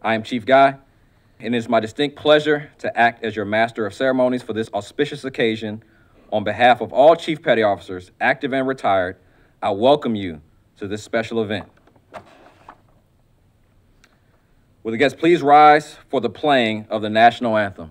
I am Chief Guy, and it is my distinct pleasure to act as your Master of Ceremonies for this auspicious occasion. On behalf of all Chief Petty Officers, active and retired, I welcome you to this special event. Will the guests please rise for the playing of the National Anthem?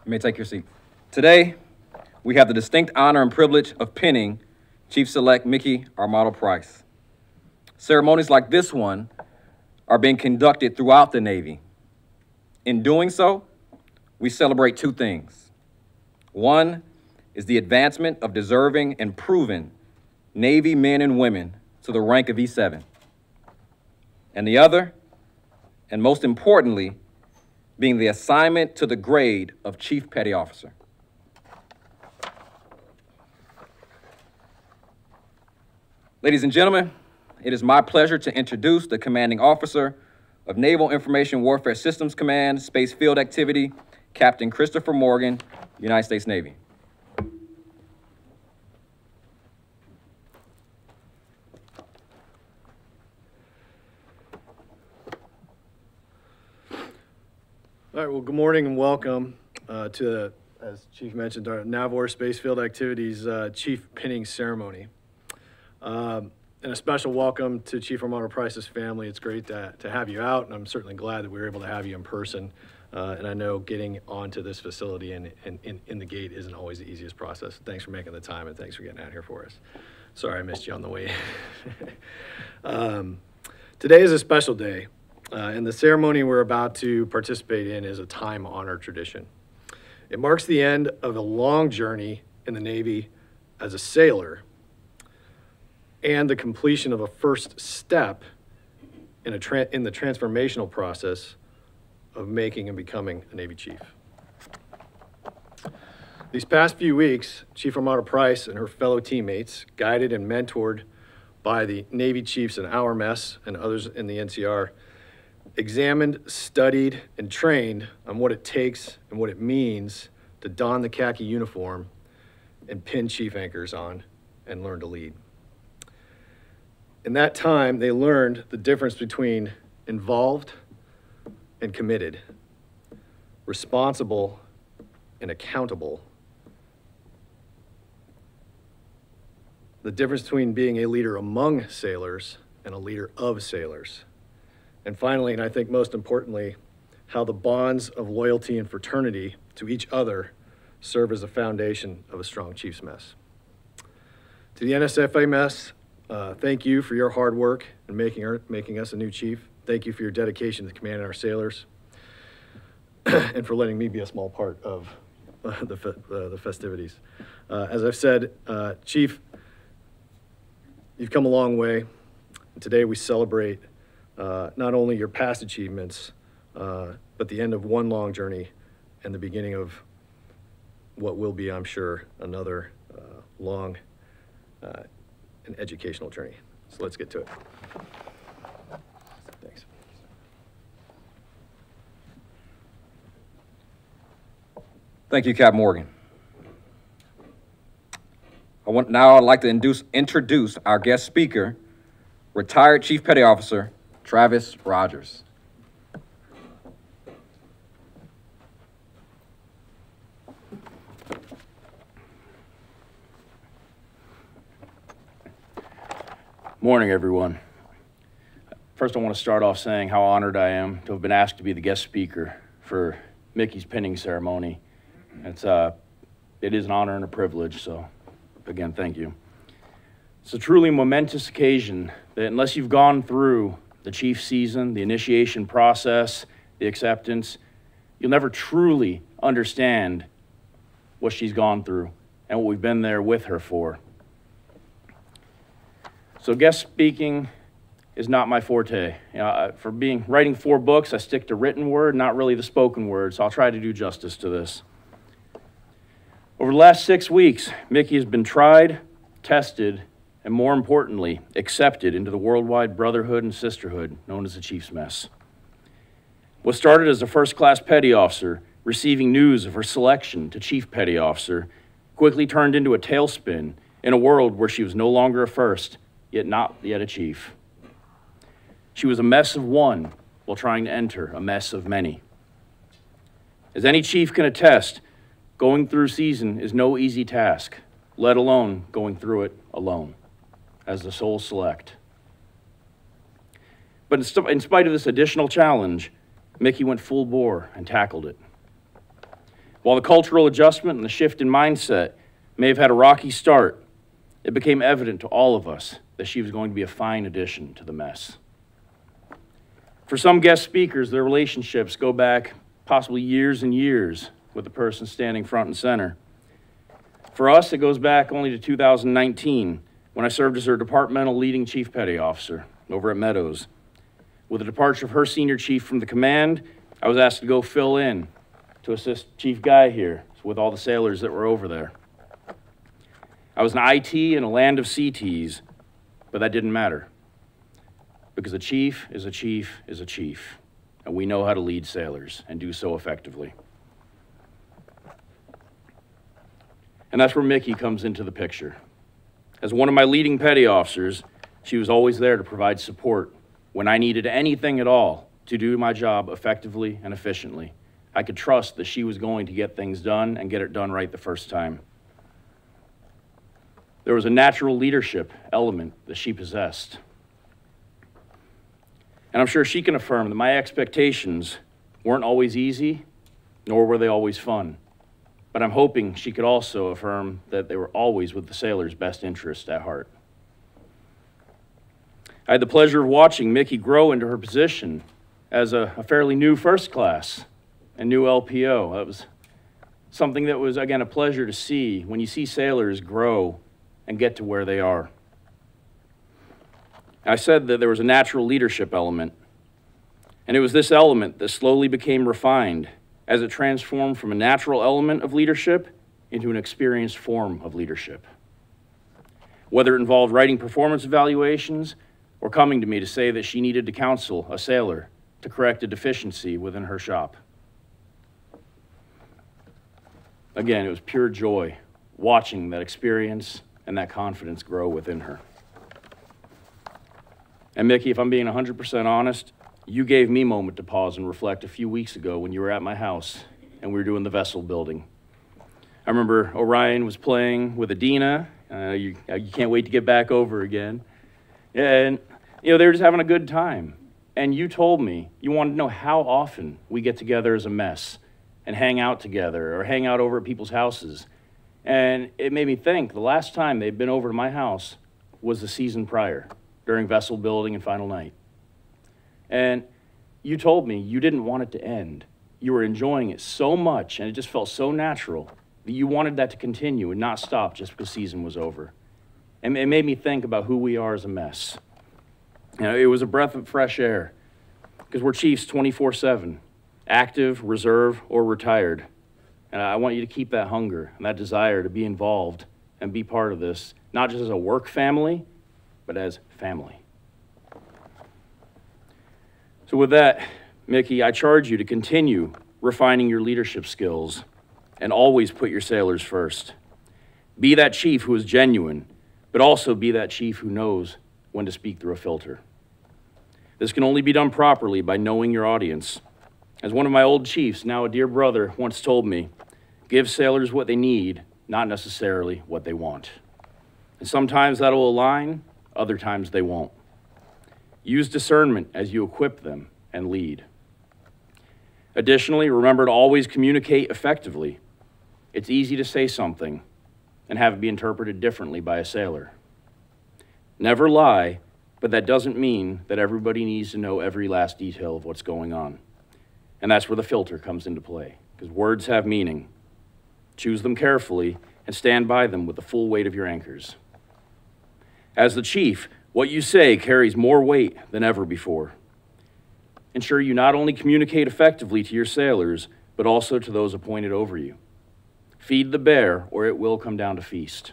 You may take your seat. Today, we have the distinct honor and privilege of pinning Chief Select Mickey Armato Price. Ceremonies like this one are being conducted throughout the Navy. In doing so, we celebrate two things. One is the advancement of deserving and proven Navy men and women to the rank of E7. And the other, and most importantly, being the assignment to the grade of Chief Petty Officer. Ladies and gentlemen, it is my pleasure to introduce the Commanding Officer of Naval Information Warfare Systems Command, Space Field Activity, Captain Christopher Morgan, United States Navy. All right, well, good morning and welcome to, as Chief mentioned, our NAVWAR Space Field Activities Chief Pinning Ceremony. And a special welcome to Chief Armato Price's family. It's great to have you out, and I'm certainly glad that we were able to have you in person. And I know getting onto this facility and in the gate isn't always the easiest process. Thanks for making the time, and thanks for getting out here for us. Sorry I missed you on the way. Today is a special day. And the ceremony we're about to participate in is a time-honored tradition. It marks the end of a long journey in the Navy as a sailor and the completion of a first step in the transformational process of making and becoming a Navy chief. These past few weeks, Chief Armato Price and her fellow teammates, guided and mentored by the Navy chiefs in our mess and others in the NCR, examined, studied, and trained on what it takes and what it means to don the khaki uniform and pin chief anchors on and learn to lead. In that time, they learned the difference between involved and committed, responsible and accountable, the difference between being a leader among sailors and a leader of sailors. And finally, and I think most importantly, how the bonds of loyalty and fraternity to each other serve as the foundation of a strong chief's mess. To the NSFA mess, thank you for your hard work in making us a new chief. Thank you for your dedication to commanding our sailors and for letting me be a small part of the festivities. As I've said, Chief, you've come a long way. And today we celebrate not only your past achievements, but the end of one long journey and the beginning of what will be, I'm sure, another long and educational journey. So let's get to it. Thanks. Thank you, Cap Morgan. I'd like to introduce our guest speaker, Retired Chief Petty Officer Travis Rogers. Morning, everyone. First, I want to start off saying how honored I am to have been asked to be the guest speaker for Mickey's pinning ceremony. It is an honor and a privilege, so again, thank you. It's a truly momentous occasion that unless you've gone through the chief season, the initiation process, the acceptance, you'll never truly understand what she's gone through and what we've been there with her for. So guest speaking is not my forte. Writing 4 books, I stick to written word, not really the spoken word, so I'll try to do justice to this. Over the last 6 weeks, Mickey has been tried, tested, and more importantly, accepted into the worldwide brotherhood and sisterhood known as the Chief's Mess. What started as a first-class petty officer, receiving news of her selection to Chief Petty Officer, quickly turned into a tailspin in a world where she was no longer a first, yet not yet a chief. She was a mess of one while trying to enter a mess of many. As any chief can attest, going through season is no easy task, let alone going through it alone, as the sole select. But in spite of this additional challenge, Mickey went full bore and tackled it. While the cultural adjustment and the shift in mindset may have had a rocky start, it became evident to all of us that she was going to be a fine addition to the mess. For some guest speakers, their relationships go back possibly years and years with the person standing front and center. For us, it goes back only to 2019, when I served as her departmental leading chief petty officer over at Meadows. With the departure of her senior chief from the command, I was asked to go fill in to assist Chief Guy here with all the sailors that were over there. I was an IT in a land of CTs, but that didn't matter, because a chief is a chief is a chief, and we know how to lead sailors and do so effectively. And that's where Mickey comes into the picture. As one of my leading petty officers, she was always there to provide support when I needed anything at all to do my job effectively and efficiently. I could trust that she was going to get things done and get it done right the first time. There was a natural leadership element that she possessed. And I'm sure she can affirm that my expectations weren't always easy, nor were they always fun. But I'm hoping she could also affirm that they were always with the sailors' best interest at heart. I had the pleasure of watching Mickey grow into her position as a fairly new first class and new LPO. That was something that was, again, a pleasure to see when you see sailors grow and get to where they are. I said that there was a natural leadership element, and it was this element that slowly became refined as it transformed from a natural element of leadership into an experienced form of leadership. Whether it involved writing performance evaluations or coming to me to say that she needed to counsel a sailor to correct a deficiency within her shop. Again, it was pure joy watching that experience and that confidence grow within her. And Mickey, if I'm being 100% honest, you gave me a moment to pause and reflect a few weeks ago when you were at my house and we were doing the vessel building. I remember Orion was playing with Adina. You can't wait to get back over again. And, they were just having a good time. And you told me you wanted to know how often we get together as a mess and hang out together or hang out over at people's houses. And it made me think the last time they'd been over to my house was the season prior, during vessel building and final night. And you told me you didn't want it to end. You were enjoying it so much, and it just felt so natural that you wanted that to continue and not stop just because season was over. And it made me think about who we are as a mess. It was a breath of fresh air, because we're chiefs 24/7, active, reserve, or retired. And I want you to keep that hunger and that desire to be involved and be part of this, not just as a work family, but as family. So with that, Mickey, I charge you to continue refining your leadership skills and always put your sailors first. Be that chief who is genuine, but also be that chief who knows when to speak through a filter. This can only be done properly by knowing your audience. As one of my old chiefs, now a dear brother, once told me, give sailors what they need, not necessarily what they want. And sometimes that'll align, other times they won't. Use discernment as you equip them and lead. Additionally, remember to always communicate effectively. It's easy to say something and have it be interpreted differently by a sailor. Never lie, but that doesn't mean that everybody needs to know every last detail of what's going on. And that's where the filter comes into play, because words have meaning. Choose them carefully and stand by them with the full weight of your anchors. As the chief, what you say carries more weight than ever before. Ensure you not only communicate effectively to your sailors, but also to those appointed over you. Feed the bear, or it will come down to feast.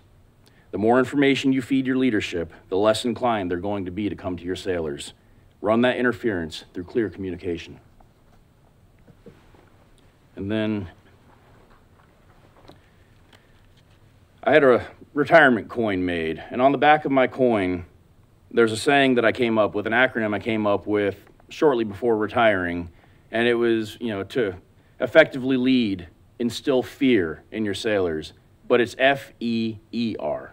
The more information you feed your leadership, the less inclined they're going to be to come to your sailors. Run that interference through clear communication. And then I had a retirement coin made, and on the back of my coin, there's a saying that I came up with, an acronym I came up with shortly before retiring, and it was, to effectively lead, instill fear in your sailors, but it's FEER.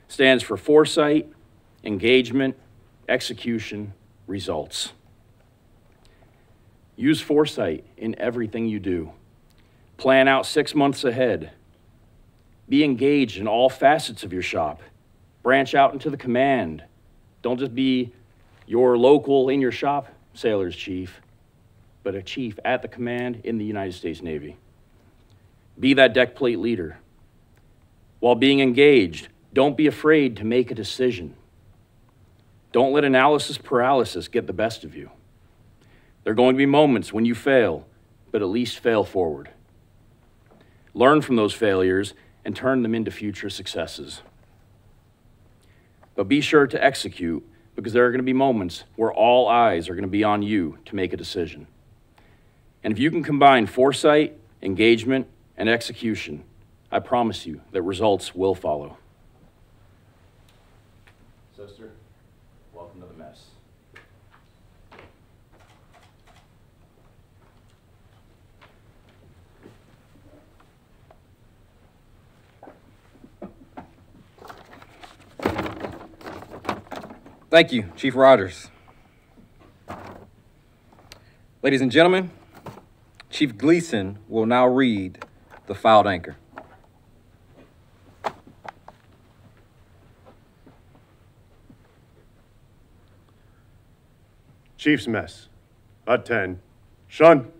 Stands for foresight, engagement, execution, results. Use foresight in everything you do. Plan out 6 months ahead. Be engaged in all facets of your shop. Branch out into the command. Don't just be your local in your shop sailor's chief, but a chief at the command in the United States Navy. Be that deck plate leader. While being engaged, don't be afraid to make a decision. Don't let analysis paralysis get the best of you. There are going to be moments when you fail, but at least fail forward. Learn from those failures and turn them into future successes. But be sure to execute, because there are going to be moments where all eyes are going to be on you to make a decision. And if you can combine foresight, engagement, and execution, I promise you that results will follow. Sister, welcome to the mess. Thank you, Chief Rogers. Ladies and gentlemen, Chief Gleason will now read the fouled anchor. Chief's mess. At 10. Shun.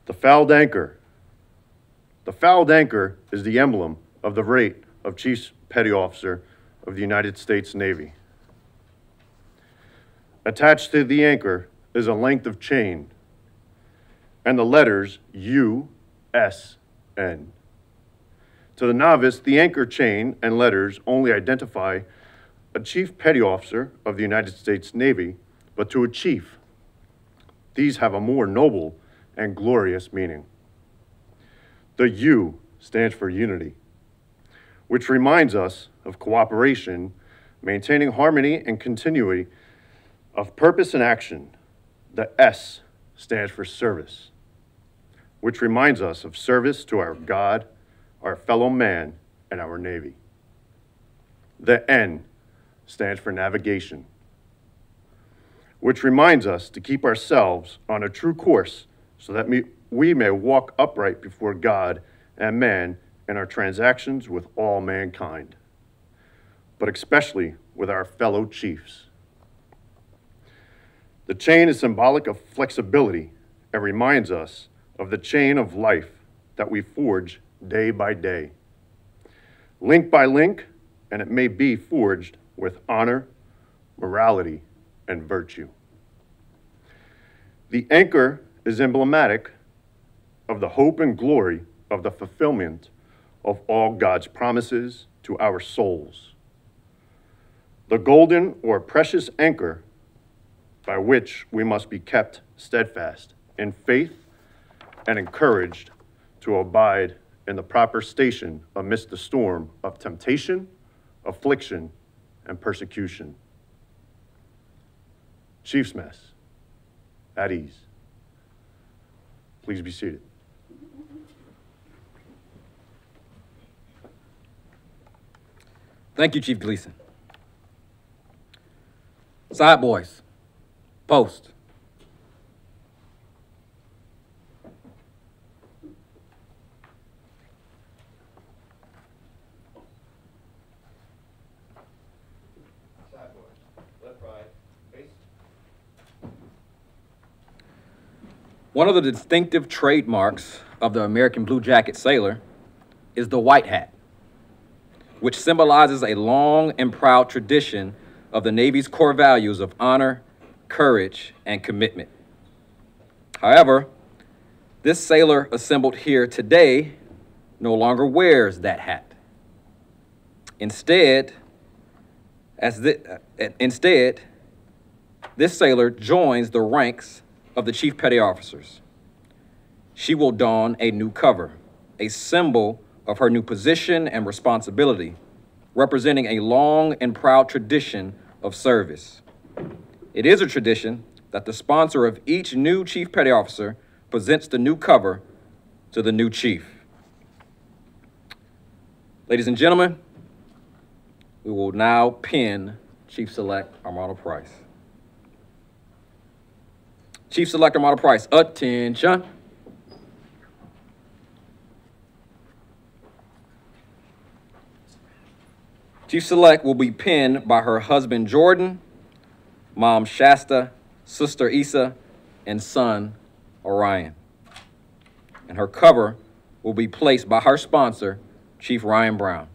The fouled anchor. The fouled anchor is the emblem of the rate of Chief Petty Officer of the United States Navy. Attached to the anchor is a length of chain and the letters U.S.N. To the novice, the anchor chain and letters only identify a Chief Petty Officer of the United States Navy, but to a chief, these have a more noble and glorious meaning. The U stands for unity, which reminds us of cooperation, maintaining harmony and continuity of purpose and action. The S stands for service, which reminds us of service to our God, our fellow man, and our Navy. The N stands for navigation, which reminds us to keep ourselves on a true course so that we may walk upright before God and man in our transactions with all mankind, but especially with our fellow chiefs. The chain is symbolic of flexibility and reminds us of the chain of life that we forge day by day, link by link, and it may be forged with honor, morality, and virtue. The anchor is emblematic of the hope and glory of the fulfillment of all God's promises to our souls. The golden or precious anchor by which we must be kept steadfast in faith and encouraged to abide in the proper station amidst the storm of temptation, affliction, and persecution. Chief's Mess, at ease. Please be seated. Thank you, Chief Gleason. Side boys, post. Side boys, left, right, face. One of the distinctive trademarks of the American Blue Jacket sailor is the white hat, which symbolizes a long and proud tradition of the Navy's core values of honor, courage, and commitment. However, this sailor assembled here today no longer wears that hat. Instead, this sailor joins the ranks of the Chief Petty Officers. She will don a new cover, a symbol of her new position and responsibility, representing a long and proud tradition of service. It is a tradition that the sponsor of each new Chief Petty Officer presents the new cover to the new chief. Ladies and gentlemen, we will now pin Chief Select Armando Price. Chief Select Armando Price, attention. Chief Select will be pinned by her husband, Jordan, mom, Shasta, sister, Issa, and son, Orion. And her cover will be placed by her sponsor, Chief Ryan Brown.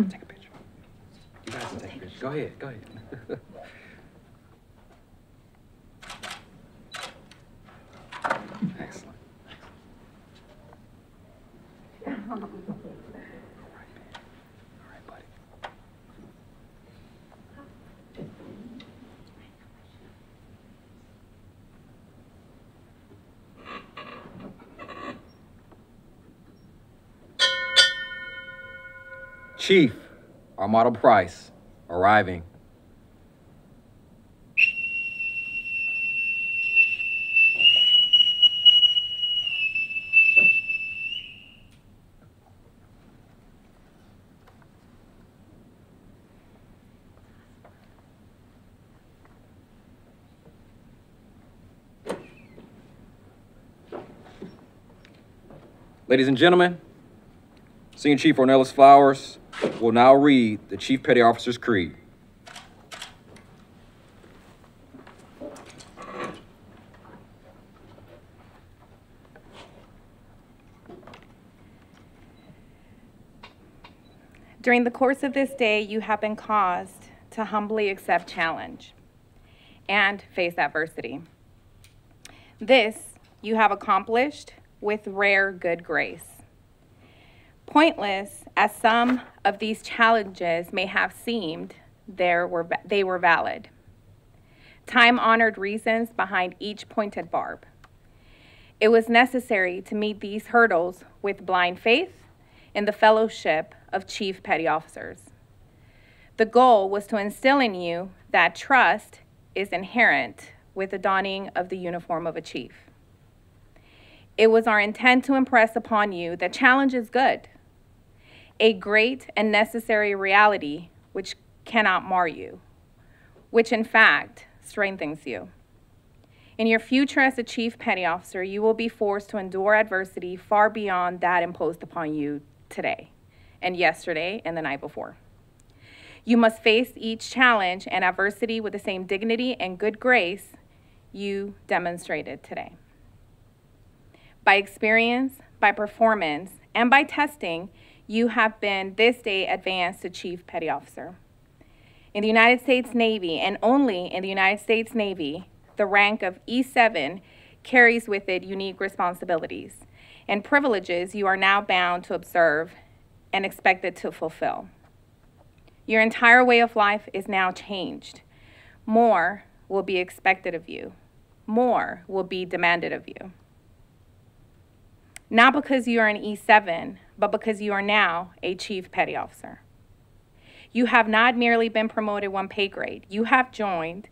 Take a picture. You guys can take a picture. Go ahead, go ahead. Excellent. All right, buddy. Chief Armando Price arriving. Ladies and gentlemen, Senior Chief Ornelas Flowers will now read the Chief Petty Officer's Creed. During the course of this day, you have been caused to humbly accept challenge and face adversity. This you have accomplished with rare good grace. Pointless as some of these challenges may have seemed, they were valid. Time-honored reasons behind each pointed barb. It was necessary to meet these hurdles with blind faith in the fellowship of Chief Petty Officers. The goal was to instill in you that trust is inherent with the donning of the uniform of a chief. It was our intent to impress upon you that challenge is good, a great and necessary reality which cannot mar you, which in fact strengthens you. In your future as a Chief Petty Officer, you will be forced to endure adversity far beyond that imposed upon you today and yesterday and the night before. You must face each challenge and adversity with the same dignity and good grace you demonstrated today. By experience, by performance, and by testing, you have been this day advanced to Chief Petty Officer. In the United States Navy, and only in the United States Navy, the rank of E7 carries with it unique responsibilities and privileges you are now bound to observe and expected to fulfill. Your entire way of life is now changed. More will be expected of you. More will be demanded of you. Not because you are an E7, but because you are now a Chief Petty Officer. You have not merely been promoted one pay grade. You have joined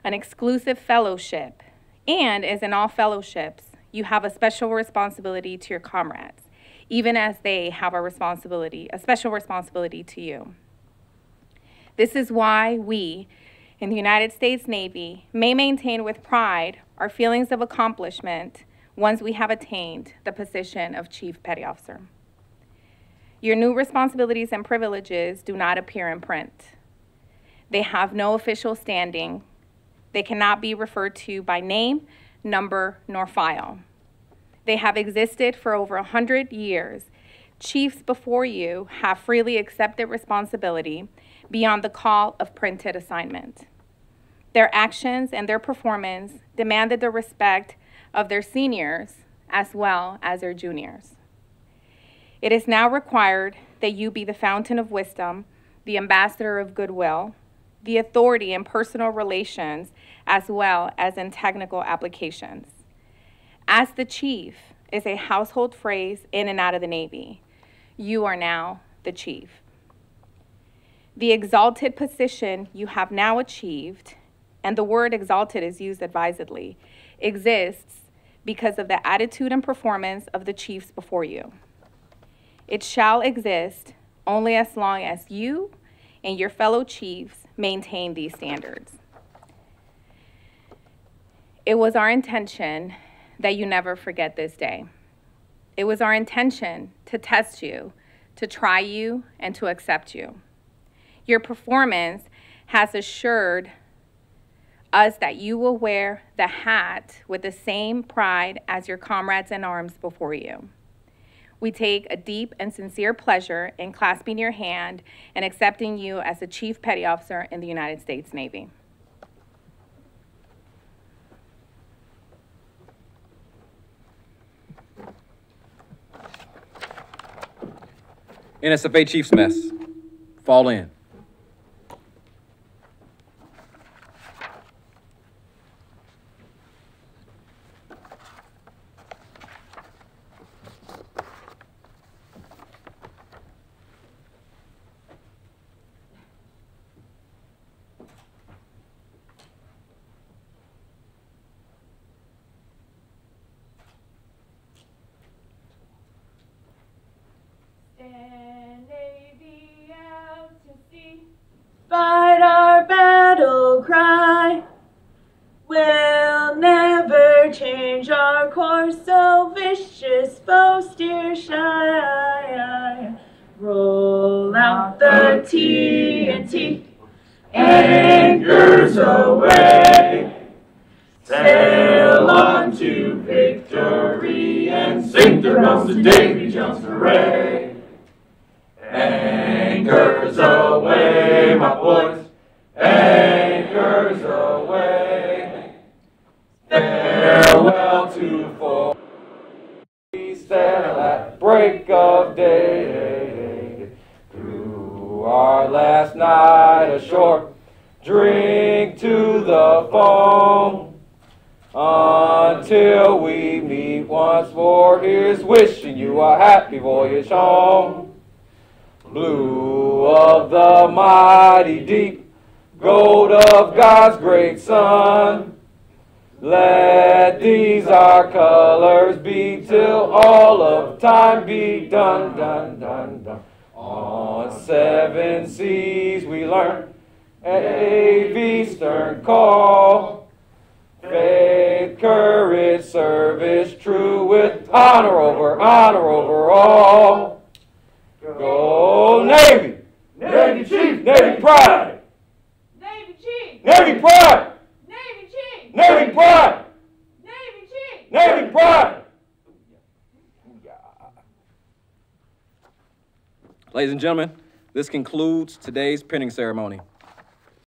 an exclusive fellowship, and as in all fellowships, you have a special responsibility to your comrades, even as they have a special responsibility to you. This is why we, in the United States Navy, may maintain with pride our feelings of accomplishment once we have attained the position of Chief Petty Officer. Your new responsibilities and privileges do not appear in print. They have no official standing. They cannot be referred to by name, number, nor file. They have existed for over 100 years. Chiefs before you have freely accepted responsibility beyond the call of printed assignment. Their actions and their performance demanded the respect of their seniors as well as their juniors. It is now required that you be the fountain of wisdom, the ambassador of goodwill, the authority in personal relations as well as in technical applications. As the chief is a household phrase in and out of the Navy, you are now the chief. The exalted position you have now achieved, and the word exalted is used advisedly, exists because of the attitude and performance of the chiefs before you. It shall exist only as long as you and your fellow chiefs maintain these standards. It was our intention that you never forget this day. It was our intention to test you, to try you, and to accept you. Your performance has assured us that you will wear the hat with the same pride as your comrades in arms before you. We take a deep and sincere pleasure in clasping your hand and accepting you as a Chief Petty Officer in the United States Navy. NSFA Chief's Mess. Fall in. Fight our battle cry. We'll never change our course, so vicious foe steer shy. Roll out the TNT, anchors away. Sail on to victory and sing the bells the day we jump hooray. Anchors away, my boys, anchors away. Farewell to foe. We sail at break of day. Through our last night ashore, drink to the foam. Until we meet once more, here's wishing you a happy voyage home. Blue of the mighty deep, gold of God's great sun. Let these our colors be till all of time be done, done, done, done. On 7 seas we learn A.V. stern call. Faith, courage, service true with honor over all. Go Navy! Navy Chief! Navy pride! Navy Chief! Navy pride! Navy Chief! Navy pride! Navy Chief! Navy pride! Ladies and gentlemen, this concludes today's pinning ceremony.